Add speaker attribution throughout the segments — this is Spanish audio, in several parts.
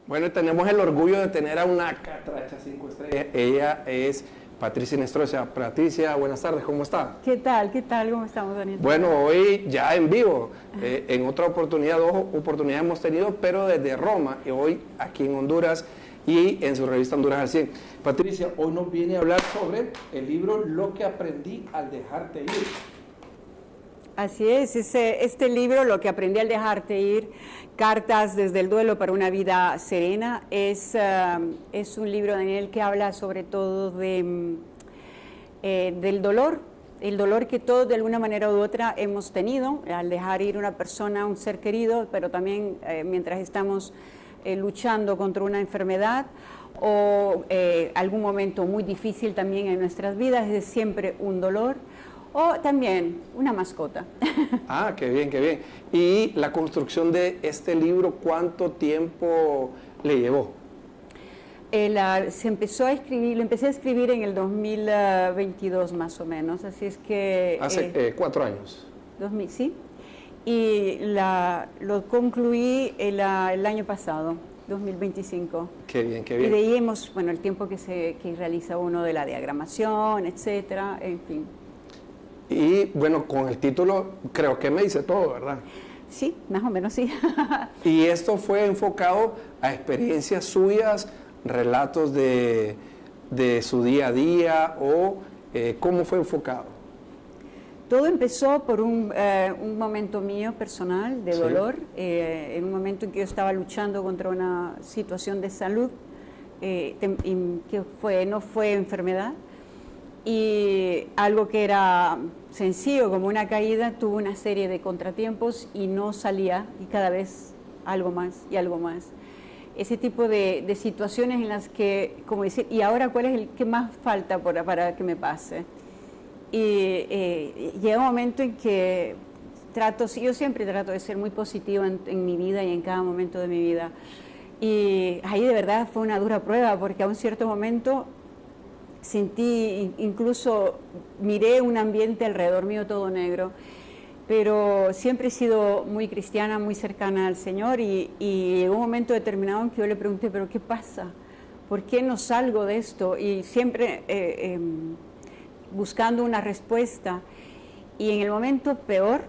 Speaker 1: Bueno, tenemos el orgullo de tener a una catracha 5 estrellas. Ella es Patricia Inestrosa. Patricia, buenas tardes, ¿cómo está?
Speaker 2: ¿Qué tal? ¿Qué tal? ¿Cómo estamos, Daniel?
Speaker 1: Bueno, hoy ya en vivo, en otra oportunidad, 2 oportunidades hemos tenido, pero desde Roma, y hoy aquí en Honduras y en su revista Honduras al 100. Patricia, hoy nos viene a hablar sobre el libro Lo que aprendí al dejarte ir.
Speaker 2: Así es, este libro, Lo que aprendí al dejarte ir, Cartas desde el duelo para una vida serena, es un libro, Daniel, que habla sobre todo del dolor, el dolor que todos de alguna manera u otra hemos tenido al dejar ir una persona, un ser querido, pero también mientras estamos luchando contra una enfermedad o algún momento muy difícil también en nuestras vidas, es siempre un dolor. O también una mascota.
Speaker 1: Ah, qué bien, qué bien. ¿Y la construcción de este libro, cuánto tiempo le llevó?
Speaker 2: Se empezó a escribir, lo empecé a escribir en el 2022 más o menos, así es que...
Speaker 1: Hace 4 años.
Speaker 2: 2000, sí. Y lo concluí el año pasado, 2025.
Speaker 1: Qué bien, qué bien.
Speaker 2: Y de ahí hemos, bueno, el tiempo que realiza uno de la diagramación, etcétera, en fin.
Speaker 1: Y bueno, con el título creo que me dice todo, ¿verdad?
Speaker 2: Sí, más o menos sí.
Speaker 1: Y esto fue enfocado a experiencias suyas, relatos de su día a día o cómo fue enfocado.
Speaker 2: Todo empezó por un momento mío personal de dolor, en un momento en que yo estaba luchando contra una situación de salud que no fue enfermedad. Y algo que era sencillo como una caída tuvo una serie de contratiempos y no salía, y cada vez algo más y algo más. Ese tipo de situaciones en las que, como decir, ¿y ahora cuál es el que más falta para que me pase? Y llega un momento en que yo siempre trato de ser muy positiva en mi vida y en cada momento de mi vida. Y ahí de verdad fue una dura prueba, porque a un cierto momento sentí, incluso miré un ambiente alrededor mío todo negro, pero siempre he sido muy cristiana, muy cercana al Señor y llegó un momento determinado en que yo le pregunté, ¿pero qué pasa? ¿Por qué no salgo de esto? Y siempre buscando una respuesta. Y en el momento peor,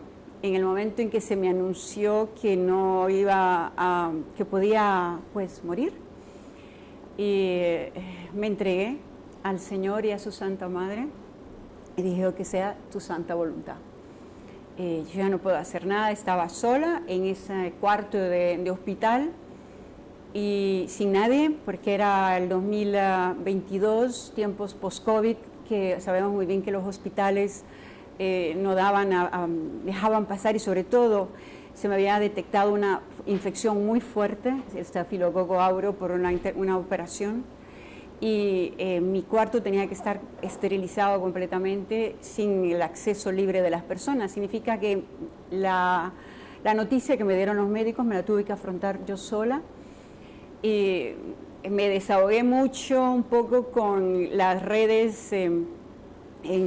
Speaker 2: en el momento en que se me anunció que no iba que podía pues morir, y me entregué al Señor y a su Santa Madre y dije, que sea tu santa voluntad. Yo ya no puedo hacer nada, estaba sola en ese cuarto de hospital y sin nadie, porque era el 2022, tiempos post-COVID, que sabemos muy bien que los hospitales no dejaban pasar, y sobre todo se me había detectado una infección muy fuerte, el estafilococo auro, por una operación. Y mi cuarto tenía que estar esterilizado completamente, sin el acceso libre de las personas. Significa que la noticia que me dieron los médicos me la tuve que afrontar yo sola. Y me desahogué mucho, un poco con las redes en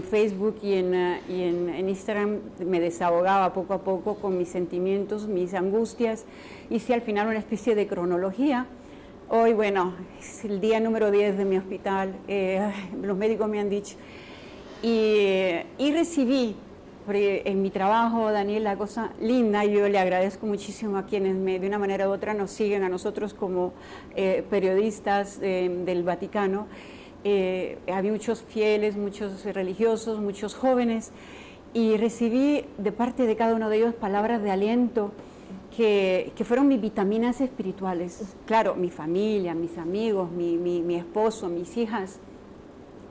Speaker 2: Facebook y en Instagram. Me desahogaba poco a poco con mis sentimientos, mis angustias. Hice al final una especie de cronología. Hoy, bueno, es el día número 10 de mi hospital, los médicos me han dicho, y recibí en mi trabajo, Daniel, la cosa linda, y yo le agradezco muchísimo a quienes de una manera u otra nos siguen a nosotros como periodistas del Vaticano. Había muchos fieles, muchos religiosos, muchos jóvenes, y recibí de parte de cada uno de ellos palabras de aliento, que fueron mis vitaminas espirituales. Claro, mi familia, mis amigos, mi esposo, mis hijas,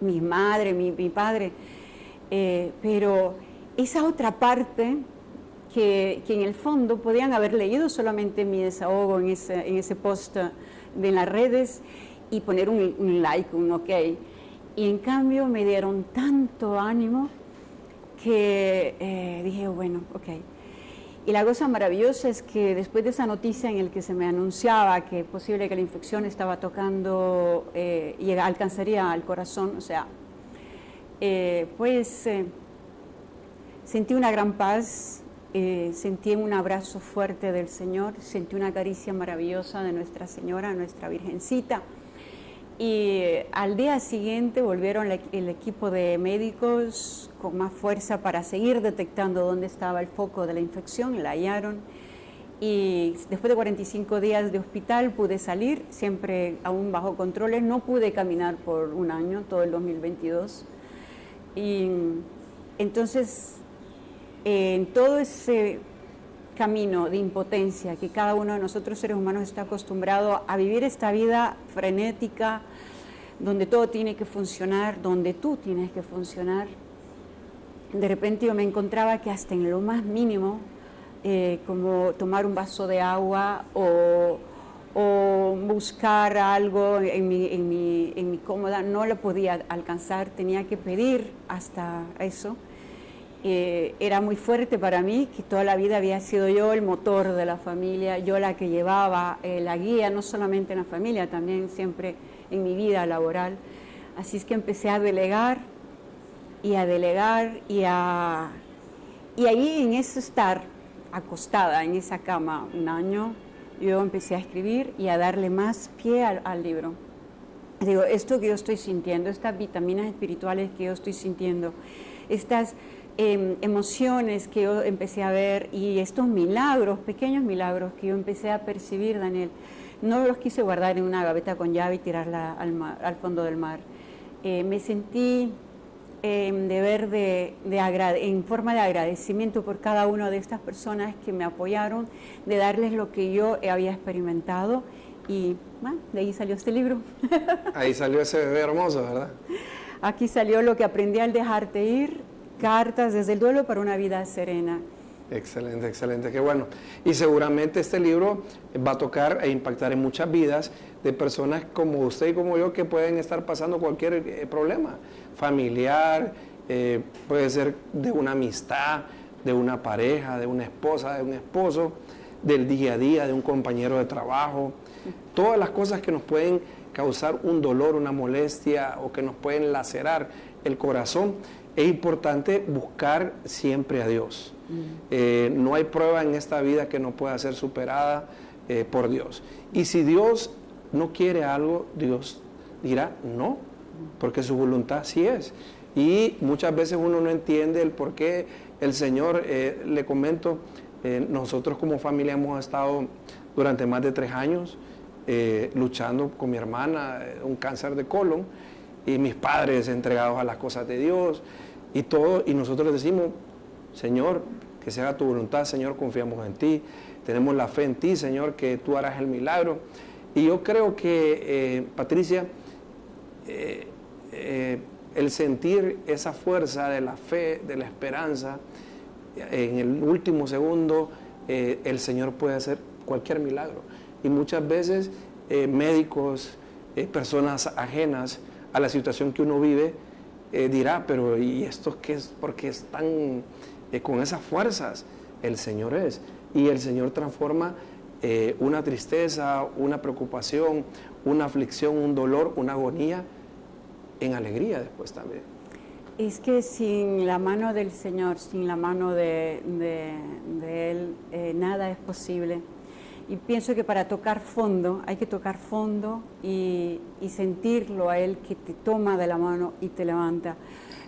Speaker 2: mi madre, mi padre, pero esa otra parte que en el fondo podían haber leído solamente mi desahogo en ese post de las redes y poner un like, un ok, y en cambio me dieron tanto ánimo que dije, bueno, ok. Y la cosa maravillosa es que después de esa noticia en el que se me anunciaba que es posible que la infección estaba tocando y alcanzaría al corazón, o sea, sentí una gran paz, sentí un abrazo fuerte del Señor, sentí una caricia maravillosa de Nuestra Señora, nuestra Virgencita. Y al día siguiente volvieron el equipo de médicos con más fuerza para seguir detectando dónde estaba el foco de la infección, la hallaron. Y después de 45 días de hospital pude salir, siempre aún bajo controles. No pude caminar por un año, todo el 2022. Y entonces, en todo ese camino de impotencia que cada uno de nosotros seres humanos está acostumbrado a vivir esta vida frenética, donde todo tiene que funcionar, donde tú tienes que funcionar, de repente yo me encontraba que hasta en lo más mínimo, como tomar un vaso de agua o buscar algo en mi cómoda, no lo podía alcanzar, tenía que pedir hasta eso. Era muy fuerte para mí, que toda la vida había sido yo el motor de la familia, yo la que llevaba la guía, no solamente en la familia, también siempre en mi vida laboral. Así es que empecé a delegar y ahí en eso estar acostada en esa cama un año, yo empecé a escribir y a darle más pie al libro. Digo, esto que yo estoy sintiendo, estas vitaminas espirituales que yo estoy sintiendo, estas emociones que yo empecé a ver y estos milagros, pequeños milagros que yo empecé a percibir, Daniel, no los quise guardar en una gaveta con llave y tirarla al fondo del mar. Me sentí en forma de agradecimiento por cada una de estas personas que me apoyaron, de darles lo que yo había experimentado y de ahí salió este libro.
Speaker 1: Ahí salió ese bebé hermoso, ¿verdad?
Speaker 2: Aquí salió lo que aprendí al dejarte ir, cartas desde el duelo para una vida serena.
Speaker 1: Excelente, excelente, qué bueno. Y seguramente este libro va a tocar e impactar en muchas vidas de personas como usted y como yo que pueden estar pasando cualquier problema familiar, puede ser de una amistad, de una pareja, de una esposa, de un esposo, del día a día, de un compañero de trabajo. Todas las cosas que nos pueden causar un dolor, una molestia o que nos pueden lacerar el corazón, es importante buscar siempre a Dios. No hay prueba en esta vida que no pueda ser superada por Dios. Y si Dios no quiere algo, Dios dirá no, porque su voluntad sí es. Y muchas veces uno no entiende el por qué el Señor, le comento, nosotros como familia hemos estado durante más de 3 años luchando con mi hermana, un cáncer de colon, y mis padres entregados a las cosas de Dios y todo, y nosotros decimos, Señor, que se haga tu voluntad, Señor, confiamos en ti, tenemos la fe en ti, Señor, que tú harás el milagro. Y yo creo que, Patricia, el sentir esa fuerza de la fe, de la esperanza, en el último segundo, el Señor puede hacer cualquier milagro. Y muchas veces médicos, personas ajenas a la situación que uno vive, dirá, pero ¿y esto qué es? Porque están con esas fuerzas. El Señor es. Y el Señor transforma una tristeza, una preocupación, una aflicción, un dolor, una agonía, en alegría después también.
Speaker 2: Es que sin la mano del Señor, sin la mano de Él, nada es posible. Y pienso que para tocar fondo, hay que tocar fondo y sentirlo a Él, que te toma de la mano y te levanta.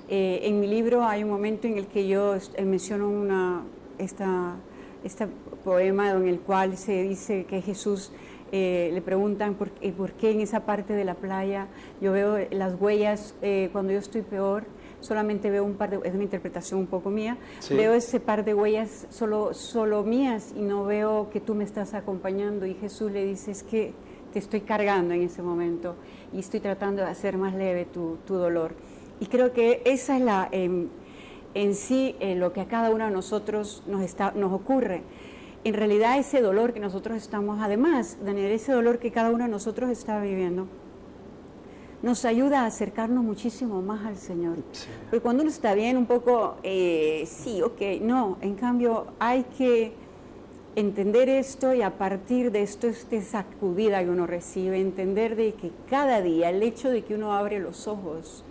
Speaker 2: En mi libro hay un momento en el que yo menciono este poema en el cual se dice que Jesús le preguntan por qué en esa parte de la playa yo veo las huellas cuando yo estoy peor. Solamente veo es una interpretación un poco mía, sí. Veo ese par de huellas solo mías y no veo que tú me estás acompañando. Y Jesús le dice, es que te estoy cargando en ese momento y estoy tratando de hacer más leve tu dolor. Y creo que esa es en sí lo que a cada uno de nosotros nos ocurre. En realidad ese dolor que nosotros estamos, además, Daniel, ese dolor que cada uno de nosotros está viviendo, nos ayuda a acercarnos muchísimo más al Señor. Sí. Porque cuando uno está bien, un poco, sí, ok, no. En cambio, hay que entender esto y a partir de esto, esta sacudida que uno recibe, entender de que cada día, el hecho de que uno abre los ojos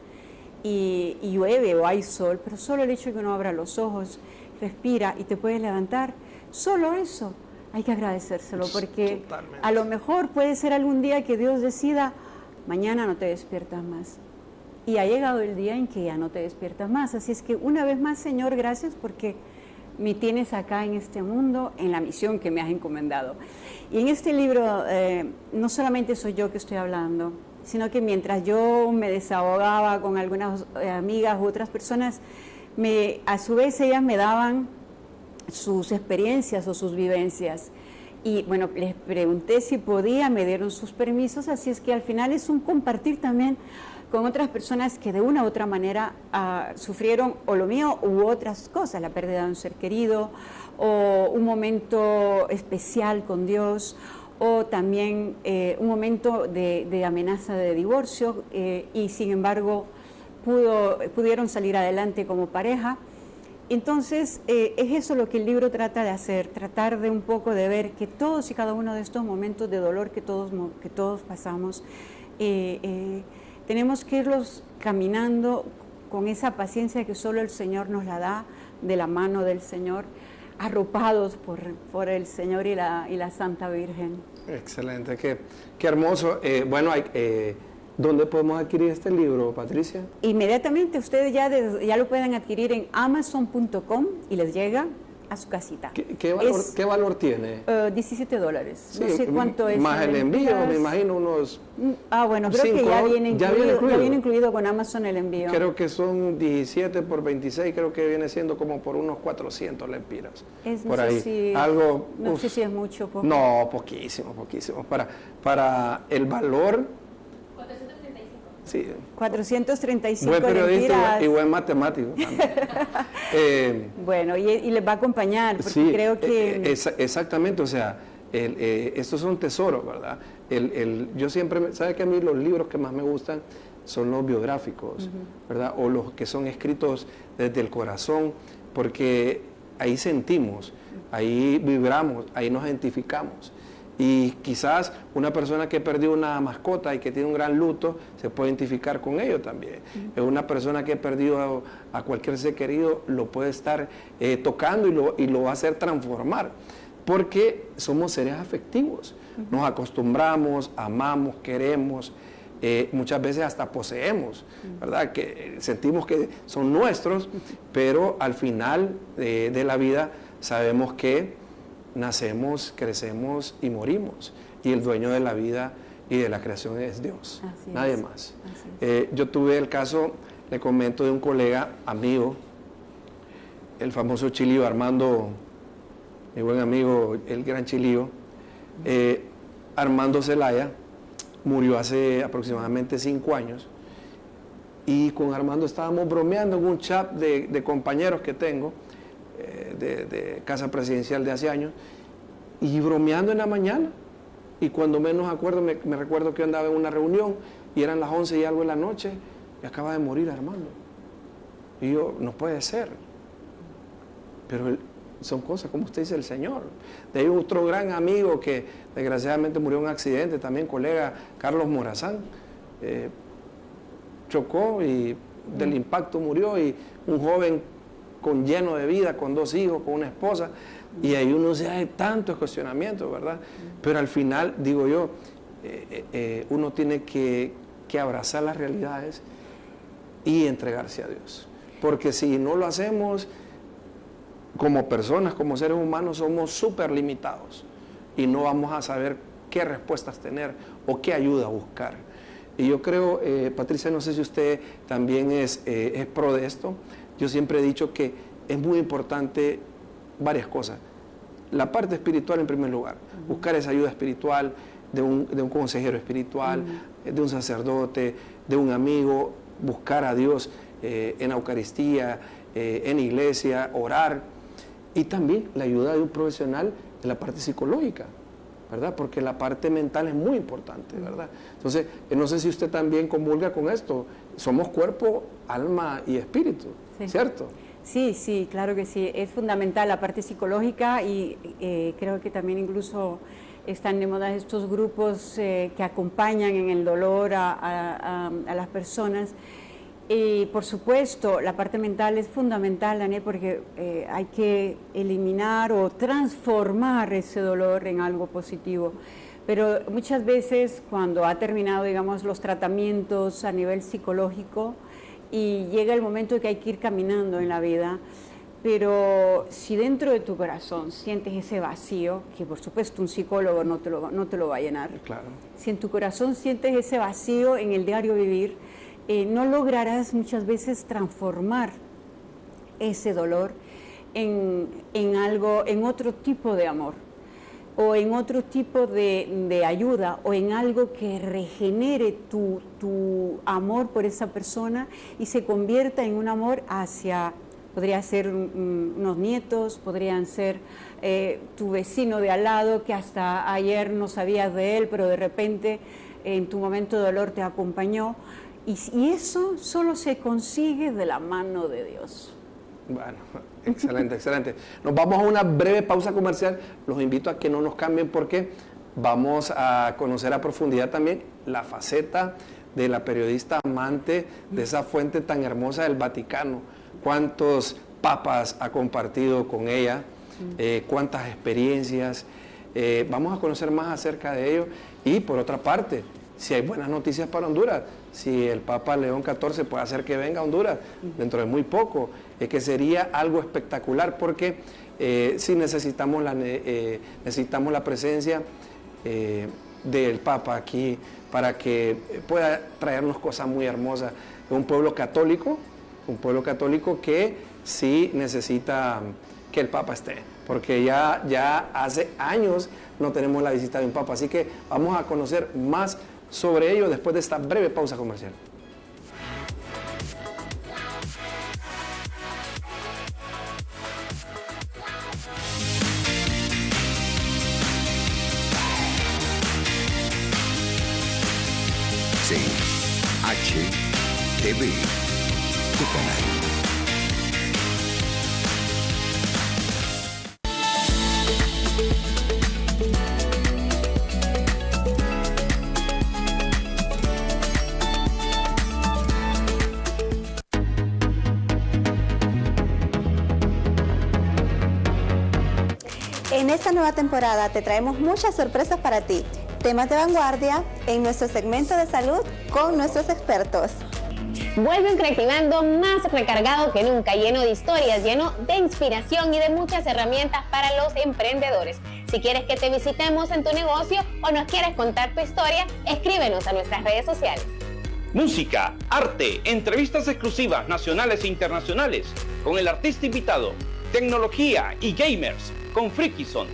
Speaker 2: y llueve o hay sol, pero solo el hecho de que uno abra los ojos, respira y te puedes levantar, solo eso hay que agradecérselo, porque
Speaker 1: Totalmente.
Speaker 2: a lo mejor puede ser algún día que Dios decida, mañana no te despiertas más. Y ha llegado el día en que ya no te despiertas más. Así es que una vez más, Señor, gracias porque me tienes acá en este mundo, en la misión que me has encomendado. Y en este libro no solamente soy yo que estoy hablando, sino que mientras yo me desahogaba con algunas amigas u otras personas, a su vez ellas me daban sus experiencias o sus vivencias. Y bueno, les pregunté si podía, me dieron sus permisos, así es que al final es un compartir también con otras personas que de una u otra manera sufrieron o lo mío u otras cosas, la pérdida de un ser querido, o un momento especial con Dios, o también un momento de amenaza de divorcio, y sin embargo pudieron salir adelante como pareja. Entonces, es eso lo que el libro trata de hacer, tratar de un poco de ver que todos y cada uno de estos momentos de dolor que todos pasamos, tenemos que irlos caminando con esa paciencia que solo el Señor nos la da, de la mano del Señor, arropados por el Señor y la Santa Virgen.
Speaker 1: Excelente, qué hermoso. Bueno, ¿dónde podemos adquirir este libro, Patricia?
Speaker 2: Inmediatamente ustedes ya lo pueden adquirir en Amazon.com y les llega a su casita.
Speaker 1: ¿Qué valor tiene?
Speaker 2: $17.
Speaker 1: Sí,
Speaker 2: no sé cuánto es.
Speaker 1: Más el envío, me imagino unos...
Speaker 2: bueno, creo que ya viene incluido con Amazon el envío.
Speaker 1: Creo que son 17 por 26, creo que viene siendo como por unos 400 lempiras.
Speaker 2: No sé si es mucho. Poco.
Speaker 1: No, poquísimo. Para el valor...
Speaker 2: 435. Sí. 435
Speaker 1: buen periodista
Speaker 2: lempiras.
Speaker 1: y buen matemático.
Speaker 2: Bueno, y les va a acompañar, porque
Speaker 1: sí,
Speaker 2: creo que...
Speaker 1: exactamente, o sea, estos son tesoros, ¿verdad? Yo siempre, ¿sabe que a mí los libros que más me gustan son los biográficos, ¿verdad? O los que son escritos desde el corazón, porque ahí sentimos, ahí vibramos, ahí nos identificamos. Y quizás una persona que perdió una mascota y que tiene un gran luto se puede identificar con ello también. Una persona que perdió a cualquier ser querido lo puede estar tocando y lo va a hacer transformar, porque somos seres afectivos. Nos acostumbramos, amamos, queremos, muchas veces hasta poseemos, ¿verdad? Que sentimos que son nuestros, pero al final de la vida sabemos que nacemos, crecemos y morimos, y el dueño de la vida y de la creación es Dios, nadie más. Yo tuve el caso, le comento, de un colega, amigo, el famoso Chilío, Armando, mi buen amigo, el gran Chilío, Armando Zelaya, murió hace aproximadamente 5 años, y con Armando estábamos bromeando en un chat de compañeros que tengo, de Casa Presidencial de hace años, y bromeando en la mañana, y cuando menos acuerdo, me recuerdo que andaba en una reunión y eran las 11 y algo de la noche y acaba de morir Armando. Y yo, no puede ser, pero son cosas, como usted dice, el Señor. De ahí otro gran amigo que desgraciadamente murió en un accidente, también colega, Carlos Morazán, chocó y del impacto murió, y un joven lleno de vida, con 2 hijos, con una esposa, y ahí uno se hace tantos cuestionamientos, ¿verdad? Pero al final, digo yo, uno tiene que abrazar las realidades y entregarse a Dios, porque si no lo hacemos, como personas, como seres humanos, somos súper limitados y no vamos a saber qué respuestas tener o qué ayuda buscar. Y yo creo, Patricia, no sé si usted también es pro de esto. Yo siempre he dicho que es muy importante varias cosas. La parte espiritual en primer lugar, buscar esa ayuda espiritual de un consejero espiritual, de un sacerdote, de un amigo, buscar a Dios en la Eucaristía, en iglesia, orar, y también la ayuda de un profesional en la parte psicológica, ¿verdad? Porque la parte mental es muy importante, ¿verdad? Entonces, no sé si usted también comulga con esto. Somos cuerpo, alma y espíritu, ¿cierto?
Speaker 2: Sí, claro que sí. Es fundamental la parte psicológica, y creo que también incluso están de moda estos grupos que acompañan en el dolor a las personas. Y por supuesto, la parte mental es fundamental, Daniel, porque hay que eliminar o transformar ese dolor en algo positivo. Pero muchas veces cuando ha terminado, digamos, los tratamientos a nivel psicológico y llega el momento de que hay que ir caminando en la vida, pero si dentro de tu corazón sientes ese vacío, que por supuesto un psicólogo no te lo va a llenar,
Speaker 1: Claro.
Speaker 2: si en tu corazón sientes ese vacío en el diario vivir, no lograrás muchas veces transformar ese dolor en algo, en otro tipo de amor, o en otro tipo de ayuda, o en algo que regenere tu amor por esa persona y se convierta en un amor hacia, podría ser unos nietos, podrían ser tu vecino de al lado que hasta ayer no sabías de él, pero de repente en tu momento de dolor te acompañó. Y eso solo se consigue de la mano de Dios.
Speaker 1: Bueno, excelente, excelente. Nos vamos a una breve pausa comercial. Los invito a que no nos cambien porque vamos a conocer a profundidad también la faceta de la periodista amante de esa fuente tan hermosa del Vaticano. Cuántos papas ha compartido con ella, cuántas experiencias. Vamos a conocer más acerca de ello. Y por otra parte, si hay buenas noticias para Honduras, si el Papa León XIV puede hacer que venga a Honduras dentro de muy poco, que sería algo espectacular porque sí necesitamos la presencia del Papa aquí para que pueda traernos cosas muy hermosas. Es un pueblo católico que sí necesita que el Papa esté, porque ya hace años no tenemos la visita de un Papa, así que vamos a conocer más sobre ello después de esta breve pausa comercial.
Speaker 3: CHTV, tu canal.
Speaker 4: En esta nueva temporada te traemos muchas sorpresas para ti, temas de vanguardia en nuestro segmento de salud con nuestros expertos.
Speaker 5: Vuelve un Creativando más recargado que nunca, lleno de historias, lleno de inspiración y de muchas herramientas para los emprendedores. Si quieres que te visitemos en tu negocio o nos quieres contar tu historia, escríbenos a nuestras redes sociales.
Speaker 6: Música, arte, entrevistas exclusivas nacionales e internacionales con el artista invitado, tecnología y gamers con Frikison.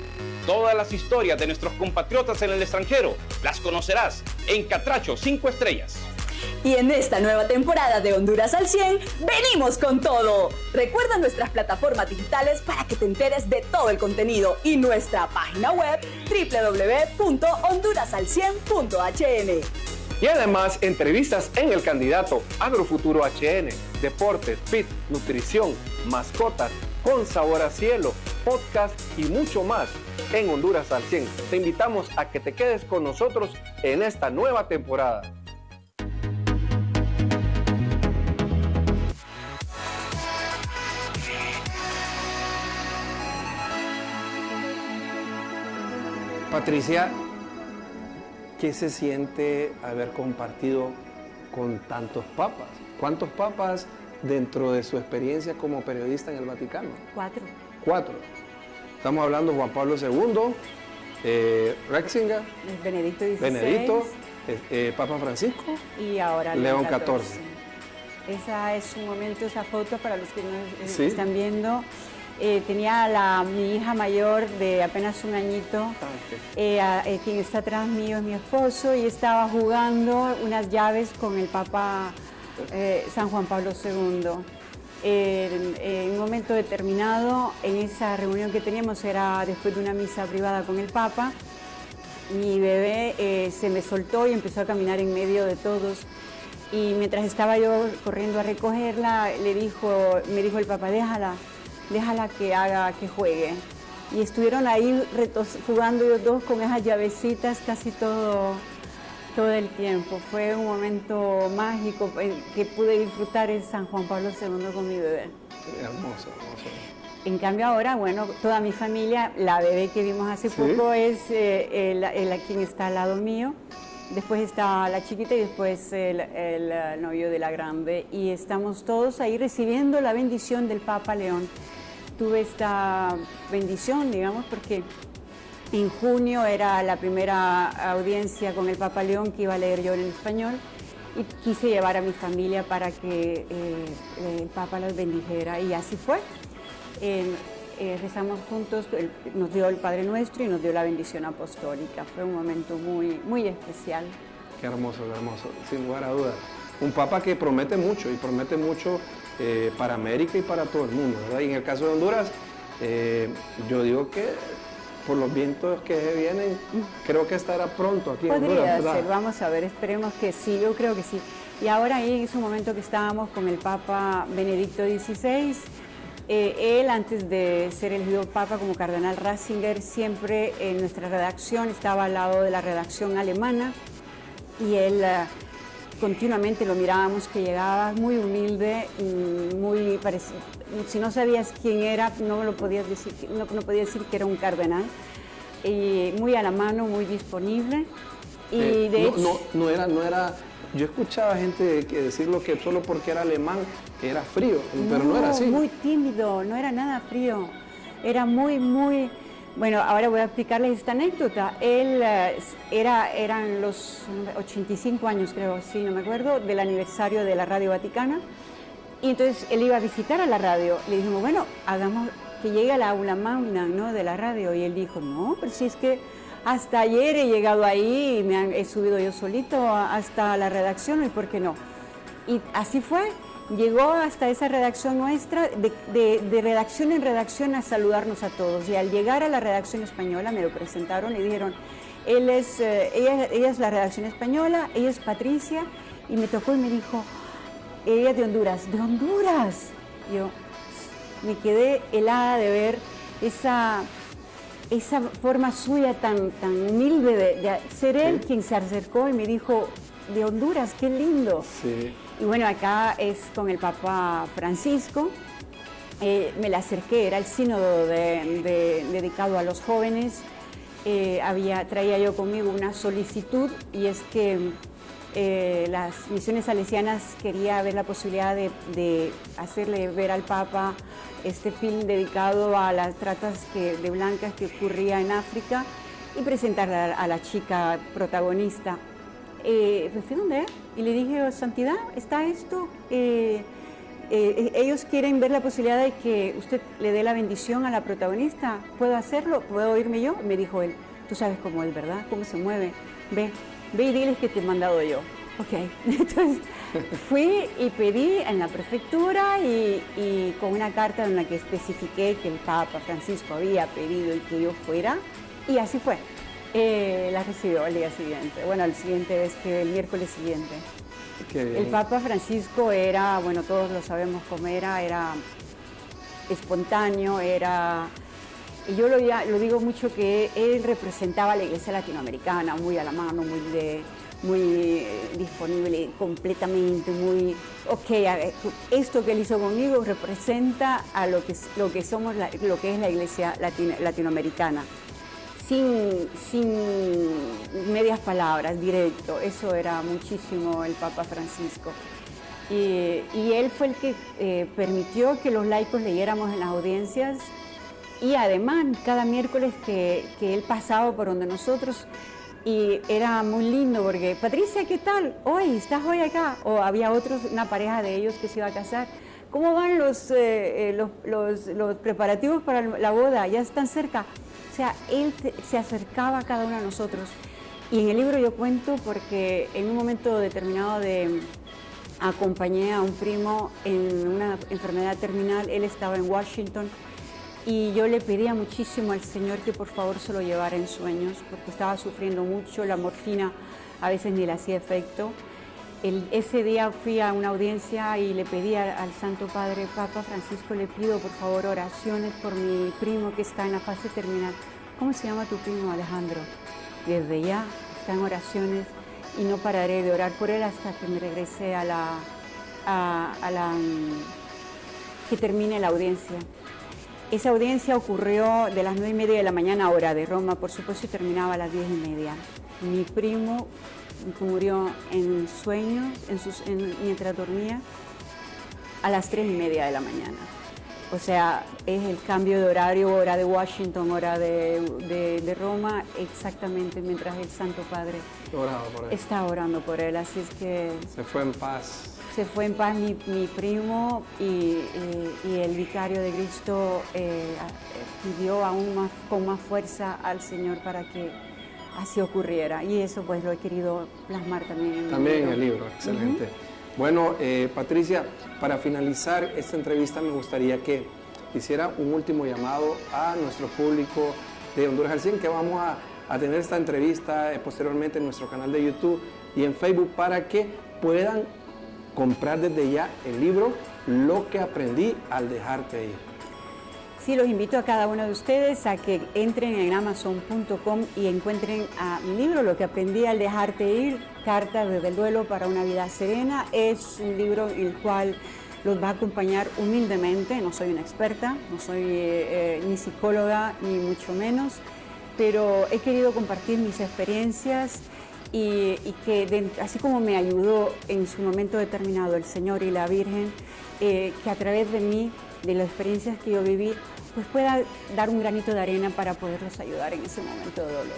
Speaker 6: Todas las historias de nuestros compatriotas en el extranjero las conocerás en Catracho 5 Estrellas.
Speaker 7: Y en esta nueva temporada de Honduras al 100, venimos con todo. Recuerda nuestras plataformas digitales para que te enteres de todo el contenido y nuestra página web www.hondurasal100.hn.
Speaker 1: Y además, entrevistas en El Candidato, Agrofuturo HN, Deporte, Fit, Nutrición, Mascotas, Con Sabor a Cielo, podcast y mucho más en Honduras al 100. Te invitamos a que te quedes con nosotros en esta nueva temporada. Patricia, ¿qué se siente haber compartido con tantos papas? ¿Cuántos papas dentro de su experiencia como periodista en el Vaticano?
Speaker 2: 4.
Speaker 1: 4. Estamos hablando de Juan Pablo II, Ratzinger,
Speaker 2: Benedicto XVI.
Speaker 1: Benedicto, Papa Francisco
Speaker 2: Y ahora
Speaker 1: León XIV.
Speaker 2: Esa es un momento, esa foto para los que nos
Speaker 1: Sí.
Speaker 2: están viendo. Tenía mi hija mayor de apenas un añito, quien está atrás mío es mi esposo, y estaba jugando unas llaves con el Papa San Juan Pablo II. En un momento determinado, en esa reunión que teníamos, era después de una misa privada con el Papa, mi bebé se me soltó y empezó a caminar en medio de todos. Y mientras estaba yo corriendo a recogerla, me dijo el Papa, déjala que juegue. Y estuvieron ahí jugando ellos dos con esas llavecitas casi todo todo el tiempo. Fue un momento mágico que pude disfrutar en San Juan Pablo II con mi bebé.
Speaker 1: Hermoso, hermoso.
Speaker 2: En cambio ahora, bueno, toda mi familia, la bebé que vimos hace poco es quien está al lado mío. Después está la chiquita y después el novio de la grande. Y estamos todos ahí recibiendo la bendición del Papa León. Tuve esta bendición, digamos, porque en junio era la primera audiencia con el Papa León que iba a leer yo en español y quise llevar a mi familia para que el Papa los bendijera y así fue. Rezamos juntos, nos dio el Padre Nuestro y nos dio la bendición apostólica. Fue un momento muy, muy especial.
Speaker 1: Qué hermoso, sin lugar a dudas. Un Papa que promete mucho y promete mucho para América y para todo el mundo, ¿verdad? Y en el caso de Honduras, yo digo que por los vientos que vienen, creo que estará pronto aquí en Honduras, ¿verdad?
Speaker 2: Podría ser, vamos a ver, esperemos que sí, yo creo que sí. Y ahora ahí en ese momento que estábamos con el Papa Benedicto XVI, él antes de ser elegido Papa como Cardenal Ratzinger, siempre en nuestra redacción estaba al lado de la redacción alemana y él continuamente lo mirábamos que llegaba muy humilde, muy parecido. Si no sabías quién era, no podías decir, no podía decir que era un cardenal, y muy a la mano, muy disponible. Y de hecho,
Speaker 1: no era. Yo escuchaba gente que decirlo que solo porque era alemán era frío, pero no era así.
Speaker 2: Muy tímido, no era nada frío. Era muy. Bueno, ahora voy a explicarles esta anécdota. Él eran los 85 años, creo, sí, no me acuerdo, del aniversario de la Radio Vaticana. Y entonces él iba a visitar a la radio. Le dijimos, bueno, hagamos que llegue a la aula magna, ¿no?, de la radio. Y él dijo, no, pero si es que hasta ayer he llegado ahí y he subido yo solito hasta la redacción, ¿y por qué no? Y así fue. Llegó hasta esa redacción nuestra, de redacción en redacción, a saludarnos a todos. Y al llegar a la redacción española me lo presentaron y dijeron, ella es la redacción española, ella es Patricia, y me tocó y me dijo, ella es de Honduras. ¿De Honduras? Yo me quedé helada de ver esa forma suya tan humilde de ser él quien se acercó y me dijo, de Honduras, qué lindo.
Speaker 1: Sí.
Speaker 2: Y bueno, acá es con el Papa Francisco. Me la acerqué, era el sínodo dedicado a los jóvenes. Traía yo conmigo una solicitud, y es que las misiones salesianas quería ver la posibilidad de hacerle ver al Papa este film dedicado a las tratas de blancas que ocurría en África y presentarla a la chica protagonista. Pues, ¿dónde? Y le dije, Santidad, ¿está esto? Ellos quieren ver la posibilidad de que usted le dé la bendición a la protagonista. ¿Puedo hacerlo? ¿Puedo irme yo? Me dijo él, tú sabes cómo es, ¿verdad? ¿Cómo se mueve? Ve y diles que te he mandado yo. Ok, entonces fui y pedí en la prefectura y con una carta en la que especifiqué que el Papa Francisco había pedido y que yo fuera, y así fue. La recibió el día siguiente, bueno, el miércoles siguiente. El Papa Francisco era, bueno, todos lo sabemos cómo era espontáneo, y yo lo digo mucho, que él representaba a la Iglesia latinoamericana, muy a la mano, muy disponible, completamente, muy, esto que él hizo conmigo representa a lo que somos, lo que es la Iglesia latinoamericana. Sin medias palabras, directo. Eso era muchísimo el Papa Francisco. Y él fue el que permitió que los laicos leyéramos en las audiencias, y además cada miércoles que él pasaba por donde nosotros, y era muy lindo porque, Patricia, ¿qué tal? Hoy, ¿estás hoy acá? O había una pareja de ellos que se iba a casar. ¿Cómo van los preparativos para la boda? ¿Ya están cerca? O sea, él se acercaba a cada uno de nosotros. Y en el libro yo cuento porque en un momento determinado acompañé a un primo en una enfermedad terminal. Él estaba en Washington y yo le pedía muchísimo al Señor que por favor se lo llevara en sueños, porque estaba sufriendo mucho, la morfina a veces ni le hacía efecto. Ese día fui a una audiencia y le pedí al Santo Padre, Papa Francisco, le pido por favor oraciones por mi primo que está en la fase terminal. ¿Cómo se llama tu primo, Alejandro? Desde ya está en oraciones. y no pararé de orar por él hasta que me regrese que termine la audiencia. Esa audiencia ocurrió de las 9:30 de la mañana, hora de Roma, por supuesto, y terminaba a las 10:30. Mi primo murió en sueños, mientras dormía, a las 3:30 de la mañana. O sea, es el cambio de horario, hora de Washington, hora de Roma, exactamente mientras el Santo Padre está orando por él. Así es que...
Speaker 1: Se fue en paz.
Speaker 2: Se fue en paz mi primo y el vicario de Cristo pidió con más fuerza al Señor para que así ocurriera. Y eso pues lo he querido plasmar también
Speaker 1: en el libro. Excelente. Bueno, Patricia, para finalizar esta entrevista me gustaría que hiciera un último llamado a nuestro público de Honduras al 100, que vamos a tener esta entrevista posteriormente en nuestro canal de YouTube y en Facebook, para que puedan comprar desde ya el libro Lo que aprendí al dejarte ir.
Speaker 2: Sí, los invito a cada uno de ustedes a que entren en Amazon.com y encuentren a mi libro, Lo que aprendí al dejarte ir, Cartas desde el duelo para una vida serena. Es un libro en el cual los va a acompañar humildemente. No soy una experta, no soy ni psicóloga, ni mucho menos, pero he querido compartir mis experiencias y que así como me ayudó en su momento determinado el Señor y la Virgen, que a través de mí, de las experiencias que yo viví, pues pueda dar un granito de arena para poderlos ayudar en ese momento de dolor.